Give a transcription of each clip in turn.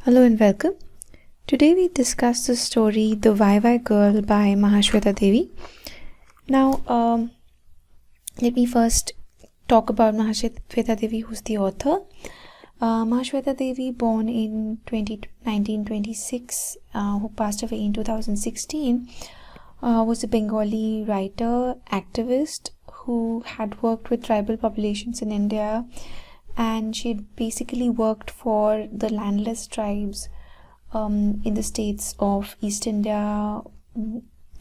Hello and welcome. Today we discuss the story The Vai Girl by Mahashweta Devi. Now, let me first talk about Mahashweta Devi, who's the author. Mahashweta Devi, born in 1926, who passed away in 2016, was a Bengali writer, activist who had worked with tribal populations in India, and she had basically worked for the landless tribes in the states of East India,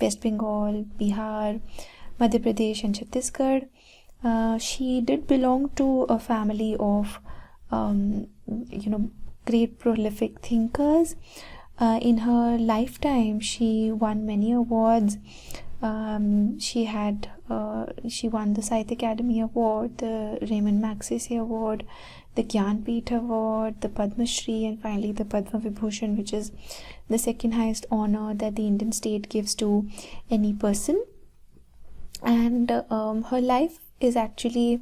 West Bengal, Bihar, Madhya Pradesh and Chhattisgarh. She did belong to a family of great prolific thinkers. In her lifetime, she won many awards. She won the Sahitya Academy Award, the Raymond Magsaysay Award, the Gyanpith Award, the Padma Shri, and finally the Padma Vibhushan, which is the second highest honor that the Indian state gives to any person. And her life is actually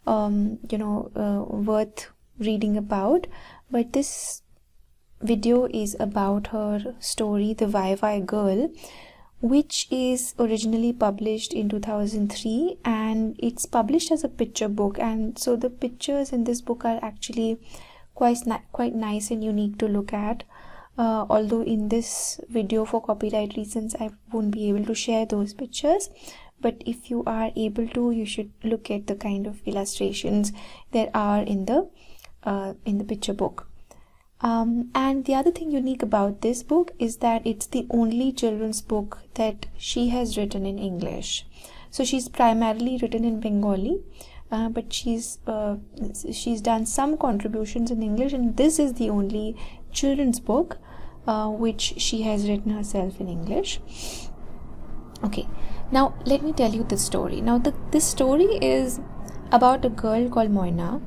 worth reading about, but this video is about her story, The Vai Girl, which is originally published in 2003, and it's published as a picture book. And so the pictures in this book are actually quite nice and unique to look at. Although in this video, for copyright reasons, I won't be able to share those pictures. But if you are able to, you should look at the kind of illustrations there are in the picture book. And the other thing unique about this book is that it's the only children's book that she has written in English. So she's primarily written in Bengali, but she's done some contributions in English, and this is the only children's book which she has written herself in English. Okay, now let me tell you the story. Now this story is about a girl called Moina,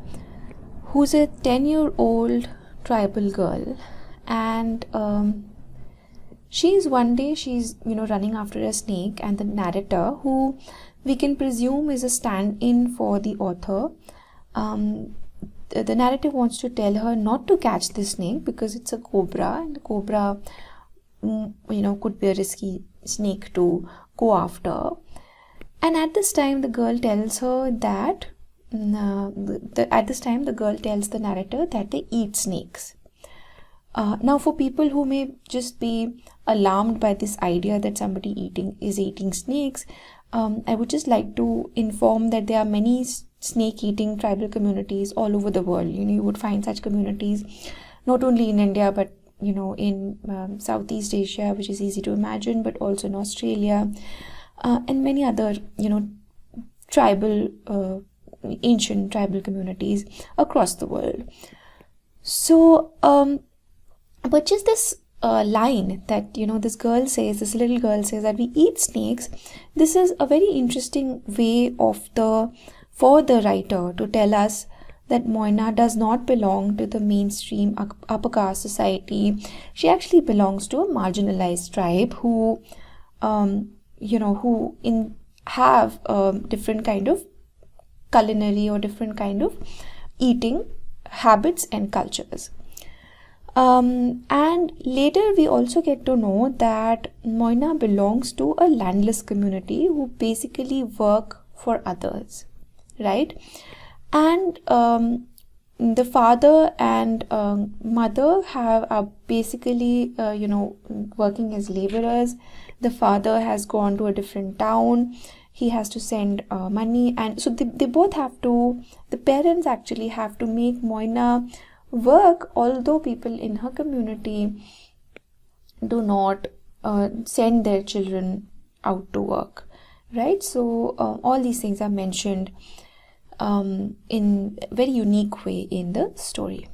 who's a 10-year-old tribal girl, and she's running after a snake, and the narrator, who we can presume is a stand-in for the author, the narrator wants to tell her not to catch the snake because it's a cobra, and the cobra could be a risky snake to go after. And at this time the girl tells her that the girl tells the narrator that they eat snakes. Now, for people who may just be alarmed by this idea that somebody is eating snakes, I would just like to inform that there are many snake-eating tribal communities all over the world. You would find such communities not only in India, but in Southeast Asia, which is easy to imagine, but also in Australia, and many other ancient tribal communities across the world. So but just this line that this little girl says that we eat snakes, this is a very interesting way for the writer to tell us that Moina does not belong to the mainstream upper caste society. She actually belongs to a marginalized tribe who have different kind of culinary or different kind of eating habits and cultures. And later we also get to know that Moina belongs to a landless community who basically work for others, right? And the father and mother are basically working as laborers. The father has gone to a different town. He has to send money, and so they both have to, the parents actually have to make Moina work, although people in her community do not send their children out to work, right? So all these things are mentioned in a very unique way in the story.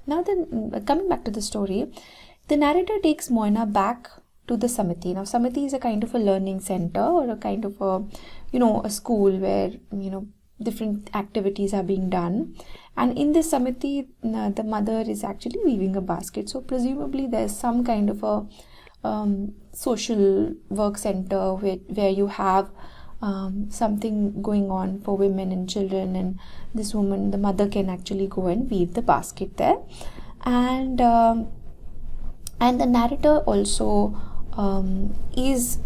Now then, coming back to the story, the narrator takes Moina back to the Samiti. Now Samiti is a kind of a learning center, or a kind of a school where different activities are being done, and in this Samiti the mother is actually weaving a basket. So presumably there's some kind of a social work center where you have something going on for women and children, and this woman, the mother, can actually go and weave the basket there. And And the narrator also is,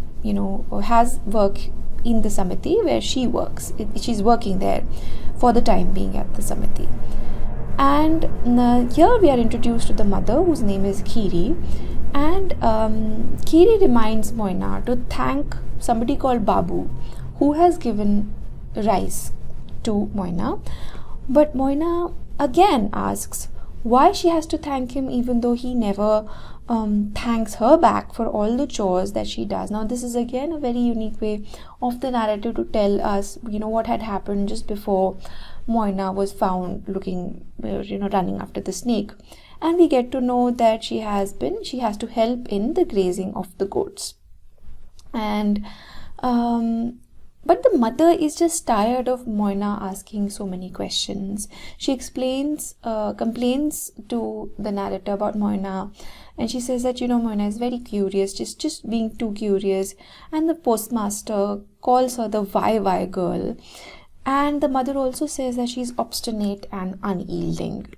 has work in the Samiti where she works. She's working there for the time being at the Samiti. And here we are introduced to the mother, whose name is Khiri. And Khiri reminds Moina to thank somebody called Babu, who has given rice to Moina. But Moina again asks why she has to thank him, even though he never thanks her back for all the chores that she does. Now, this is again a very unique way of the narrative to tell us, what had happened just before Moina was found looking, running after the snake. And we get to know that she has to help in the grazing of the goats. And but the mother is just tired of Moina asking so many questions. She complains to the narrator about Moina, and she says that Moina is very curious, just being too curious. And the postmaster calls her the why girl, and the mother also says that she's obstinate and unyielding.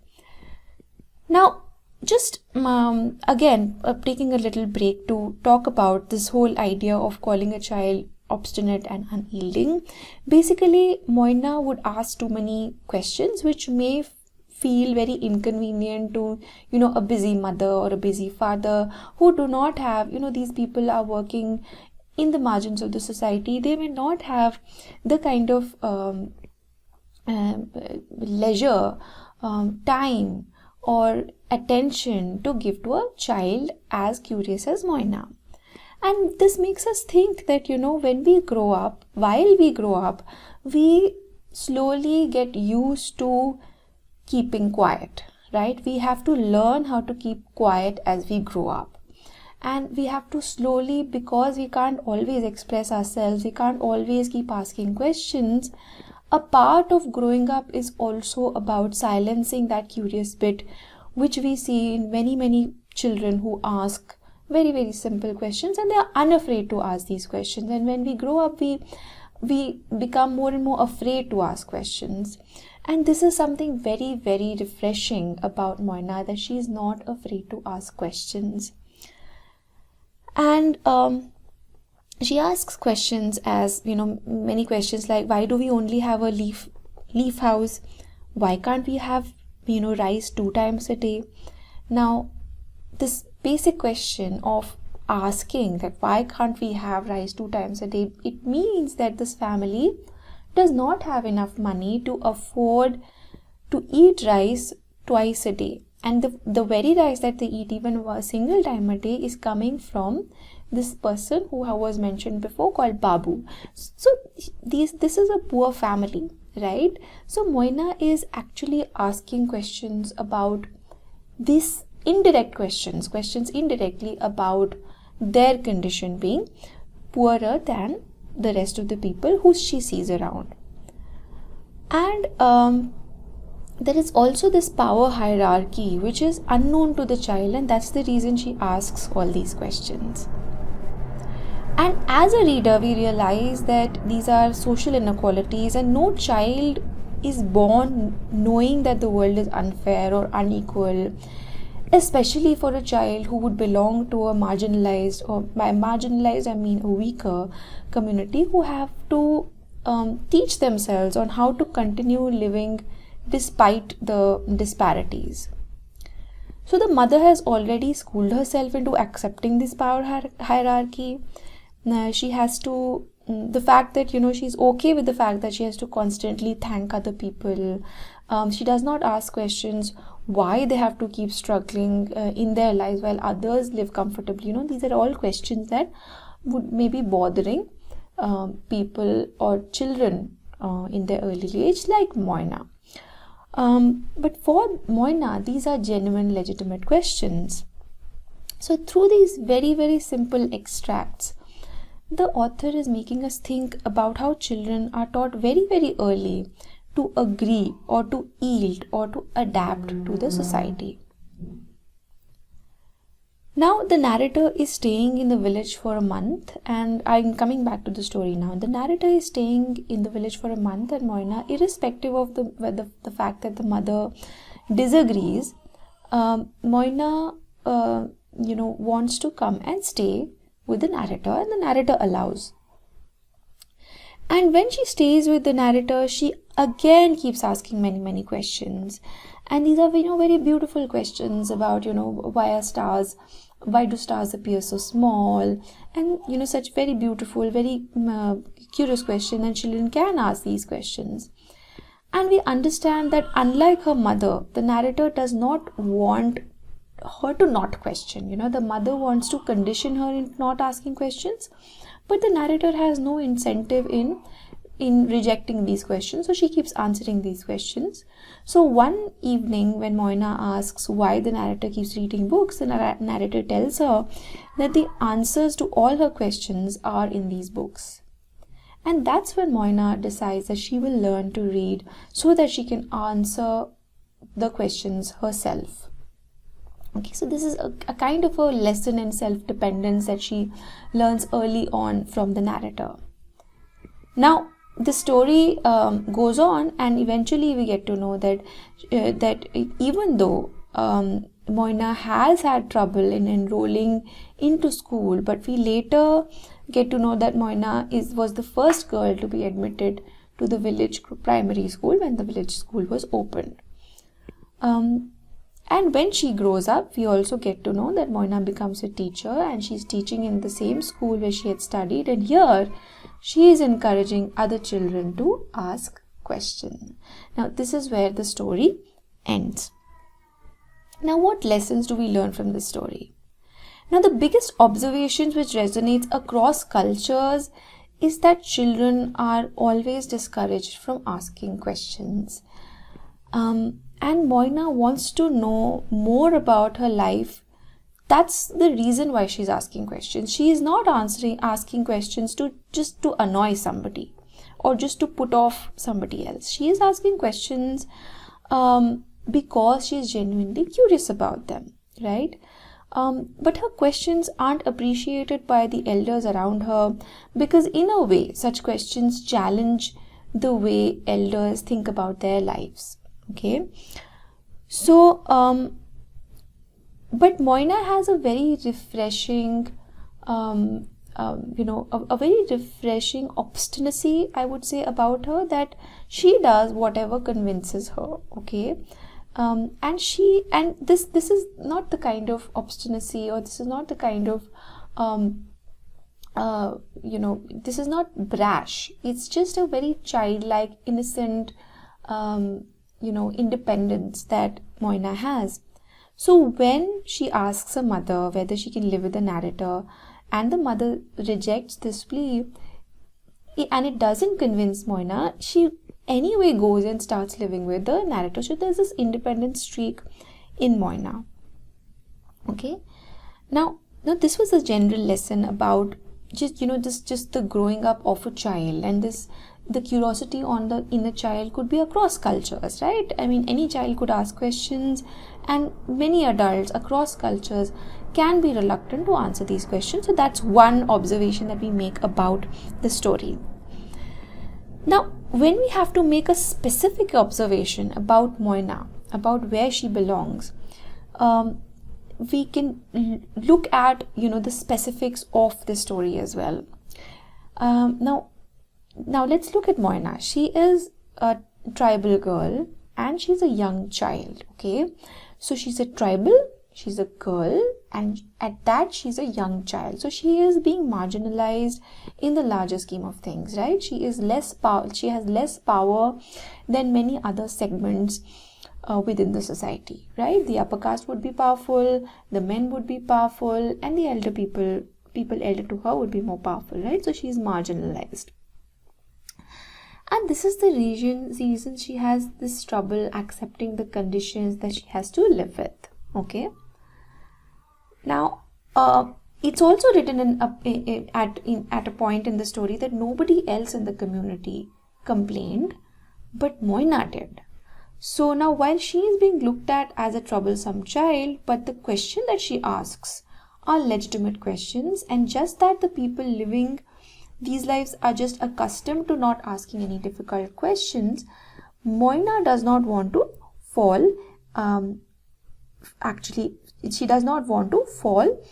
Now, just again taking a little break to talk about this whole idea of calling a child obstinate and unyielding. Basically, Moina would ask too many questions which may feel very inconvenient to a busy mother or a busy father who do not have, these people are working in the margins of the society. They may not have the kind of leisure, time or attention to give to a child as curious as Moina. And this makes us think that, when we grow up, we slowly get used to keeping quiet, right? We have to learn how to keep quiet as we grow up. And we have to slowly, because we can't always express ourselves, we can't always keep asking questions. A part of growing up is also about silencing that curious bit, which we see in many, many children who ask very, very simple questions, and they are unafraid to ask these questions. And when we grow up, we become more and more afraid to ask questions. And this is something very, very refreshing about Moina, that she is not afraid to ask questions. And she asks questions as, many questions like, why do we only have a leaf house? Why can't we have, rice 2 times a day? Now, this basic question of asking that why can't we have rice 2 times a day, it means that this family does not have enough money to afford to eat rice twice a day. And the very rice that they eat even a single time a day is coming from this person who was mentioned before, called Babu. So this is a poor family, right? So Moina is actually asking questions about this indirect questions indirectly about their condition being poorer than the rest of the people who she sees around. And there is also this power hierarchy which is unknown to the child, and that's the reason she asks all these questions. And as a reader, we realize that these are social inequalities, and no child is born knowing that the world is unfair or unequal, especially for a child who would belong to a marginalized, or by marginalized I mean a weaker community, who have to teach themselves on how to continue living despite the disparities. So the mother has already schooled herself into accepting this power hierarchy. She has to, the fact that, she's okay with the fact that she has to constantly thank other people. She does not ask questions why they have to keep struggling in their lives while others live comfortably. These are all questions that would maybe bothering people or children in their early age, like Moina. But for Moina, these are genuine, legitimate questions. So through these very, very simple extracts, the author is making us think about how children are taught very, very early to agree or to yield or to adapt to the society. Now the narrator is staying in the village for a month, and I'm coming back to the story now. The narrator is staying in the village for a month, and Moina, irrespective of the fact that the mother disagrees, Moina wants to come and stay with the narrator, and the narrator allows. And when she stays with the narrator, she again keeps asking many questions. And these are, very beautiful questions about, why do stars appear so small? And, such very beautiful, very curious questions, and children can ask these questions. And we understand that unlike her mother, the narrator does not want her to not question. The mother wants to condition her in not asking questions, but the narrator has no incentive in rejecting these questions, so she keeps answering these questions. So one evening when Moina asks why the narrator keeps reading books, the narrator tells her that the answers to all her questions are in these books. And that's when Moina decides that she will learn to read so that she can answer the questions herself. Okay, so this is a kind of a lesson in self-dependence that she learns early on from the narrator. Now, the story goes on, and eventually we get to know that even though Moina has had trouble in enrolling into school, but we later get to know that Moina was the first girl to be admitted to the village primary school when the village school was opened. And when she grows up, we also get to know that Moina becomes a teacher, and she's teaching in the same school where she had studied, and here she is encouraging other children to ask questions. Now, this is where the story ends. Now, what lessons do we learn from this story? Now, the biggest observations which resonates across cultures is that children are always discouraged from asking questions. And Moina wants to know more about her life. That's the reason why she's asking questions. She is not asking questions just to annoy somebody or just to put off somebody else. She is asking questions because she is genuinely curious about them, right? But her questions aren't appreciated by the elders around her because, in a way, such questions challenge the way elders think about their lives. Okay, so but Moina has a very refreshing a very refreshing obstinacy, I would say, about her, that she does whatever convinces her. Okay, and this is not the kind of obstinacy, or this is not the kind of this is not brash. It's just a very childlike, innocent independence that Moina has. So when she asks her mother whether she can live with the narrator, and the mother rejects this plea, and it doesn't convince Moina, she anyway goes and starts living with the narrator. So there's this independent streak in Moina. Okay, now this was a general lesson about just the growing up of a child, and the curiosity on the inner child could be across cultures, right? I mean, any child could ask questions, and many adults across cultures can be reluctant to answer these questions. So that's one observation that we make about the story. Now, when we have to make a specific observation about Moina, about where she belongs, we can look at the specifics of the story as well. Now let's look at Moina. She is a tribal girl and she's a young child. Okay, so she's a tribal, she's a girl, and at that she's a young child. So she is being marginalized in the larger scheme of things, right? She is less she has less power than many other segments within the society, right? The upper caste would be powerful, the men would be powerful, and the elder people elder to her would be more powerful, right? So she is marginalized. And this is the reason she has this trouble accepting the conditions that she has to live with. Okay. Now, it's also written at a point in the story that nobody else in the community complained, but Moina did. So now, while she is being looked at as a troublesome child, but the question that she asks are legitimate questions, and just that the people living these lives are just accustomed to not asking any difficult questions, Moina does not want to fall want to fall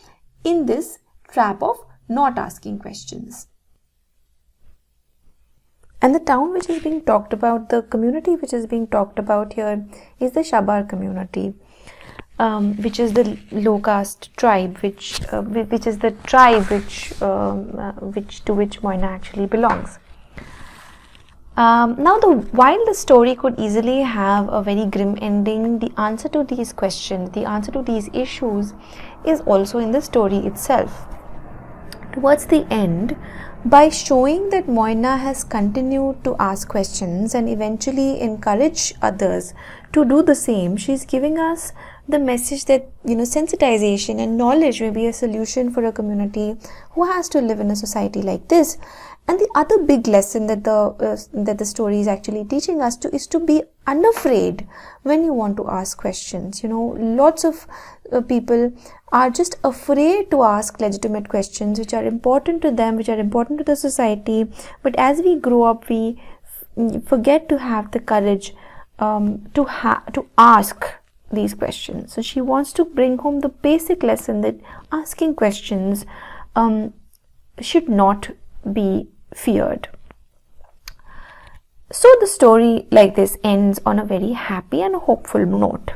in this trap of not asking questions. And the town which is being talked about, the community which is being talked about here, is the Shabar community, which is the low caste tribe, which is the tribe to which Moina actually belongs. Now, while the story could easily have a very grim ending, the answer to these questions, the answer to these issues, is also in the story itself. Towards the end, by showing that Moina has continued to ask questions and eventually encourage others to do the same, she is giving us the message that, sensitization and knowledge may be a solution for a community who has to live in a society like this. And the other big lesson that the story is actually teaching us is to be unafraid when you want to ask questions. Lots of people are just afraid to ask legitimate questions which are important to them, which are important to the society. But as we grow up, we forget to have the courage to ask these questions. So she wants to bring home the basic lesson that asking questions should not be feared. So the story like this ends on a very happy and hopeful note.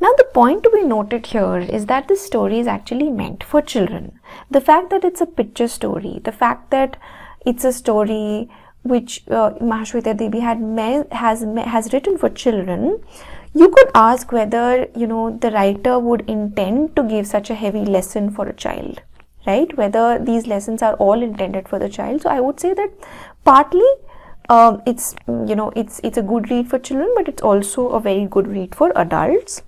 Now the point to be noted here is that this story is actually meant for children. The fact that it's a picture story, the fact that it's a story which Mahashweta Devi has written for children, you could ask whether the writer would intend to give such a heavy lesson for a child, right? Whether these lessons are all intended for the child. So I would say that partly it's a good read for children, but it's also a very good read for adults.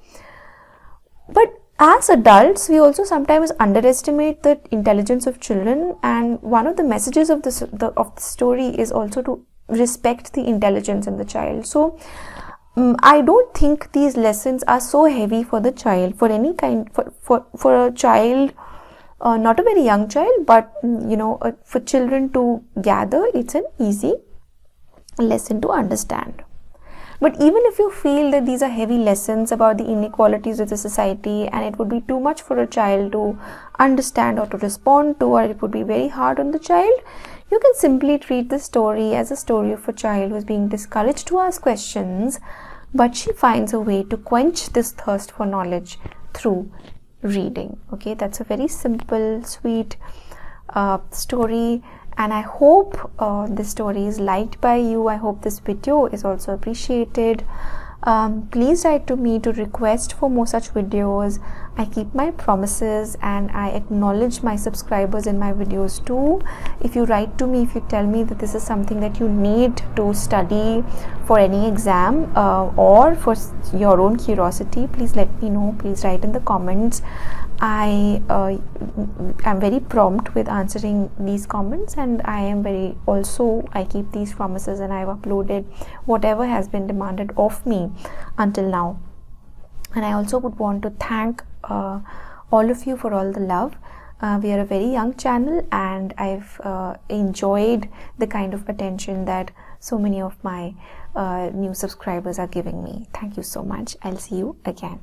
But as adults, we also sometimes underestimate the intelligence of children, and one of the messages of the story is also to respect the intelligence in the child. So I don't think these lessons are so heavy for the child, for any kind, for a child, not a very young child, but for children to gather. It's an easy lesson to understand. But even if you feel that these are heavy lessons about the inequalities of the society and it would be too much for a child to understand or to respond to, or it would be very hard on the child, you can simply treat the story as a story of a child who is being discouraged to ask questions, but she finds a way to quench this thirst for knowledge through reading. Okay, that's a very simple, sweet story. And I hope this story is liked by you. I hope this video is also appreciated. Please write to me to request for more such videos. I keep my promises and I acknowledge my subscribers in my videos too. If you write to me, if you tell me that this is something that you need to study for any exam or for your own curiosity, please let me know. Please write in the comments. I am very prompt with answering these comments, and I keep these promises, and I've uploaded whatever has been demanded of me until now. And I also would want to thank all of you for all the love. We are a very young channel, and I've enjoyed the kind of attention that so many of my new subscribers are giving me. Thank you so much. I'll see you again.